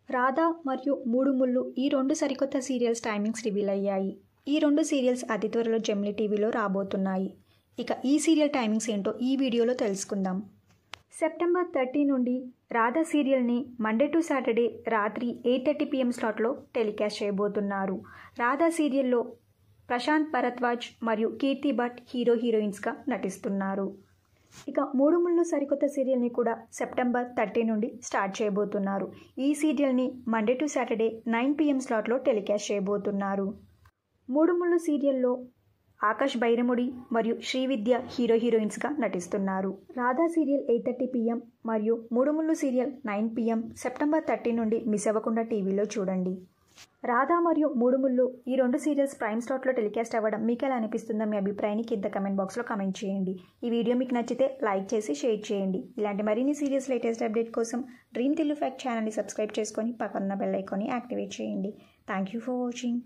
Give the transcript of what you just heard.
రాధా మరియు మూడు ముళ్ళు ఈ 2 సరికొత్త సీరియల్స్ టైమింగ్స్ రివీల్ అయ్యాయి. ఈ 2 సీరియల్స్ అతి త్వరలో జెమినీ టీవీలో రాబోతున్నాయి. ఇక ఈ సీరియల్ టైమింగ్స్ ఏంటో ఈ వీడియోలో తెలుసుకుందాం. సెప్టెంబర్ 30 నుండి రాధా సీరియల్ని మండే టు సాటర్డే రాత్రి 8:30 PM స్లాట్లో టెలికాస్ట్ చేయబోతున్నారు. రాధా సీరియల్లో ప్రశాంత్ భరద్వాజ్ మరియు కీర్తి భట్ హీరోయిన్స్గా నటిస్తున్నారు. ఇక మూడు ముళ్ళు సరికొత్త సీరియల్ని కూడా సెప్టెంబర్ 30 నుండి స్టార్ట్ చేయబోతున్నారు. ఈ సీరియల్ని మండే టు సాటర్డే 9 PM స్లాట్లో టెలికాస్ట్ చేయబోతున్నారు. మూడు ముళ్ళు సీరియల్లో ఆకాష్ బైరముడి మరియు శ్రీవిద్య హీరోయిన్స్గా నటిస్తున్నారు. రాధా సీరియల్ 8:30 PM మరియు మూడు ముళ్ళు సీరియల్ 9 PM సెప్టెంబర్ 30 నుండి మిస్ అవ్వకుండా టీవీలో చూడండి. రాధా మరియు మూడు ముళ్ళు ఈ 2 సీరియల్స్ ప్రైమ్ స్లాట్లో టెలికాస్ట్ అవ్వడం మీకు ఎలా అనిపిస్తుందో మీ అభిప్రాయాన్ని కింద కమెంట్ బాక్స్లో కమెంట్ చేయండి. ఈ వీడియో మీకు నచ్చితే లైక్ చేసి షేర్ చేయండి. ఇలాంటి మరిన్ని సీరియల్స్ లేటెస్ట్ అప్డేట్ కోసం డ్రీమ్ తెలుగు ఫ్యాక్ట్ ఛానల్ని సబ్స్క్రైబ్ చేసుకొని పక్కన బెల్ ఐకాన్ని యాక్టివేట్ చేయండి. Thank you for watching.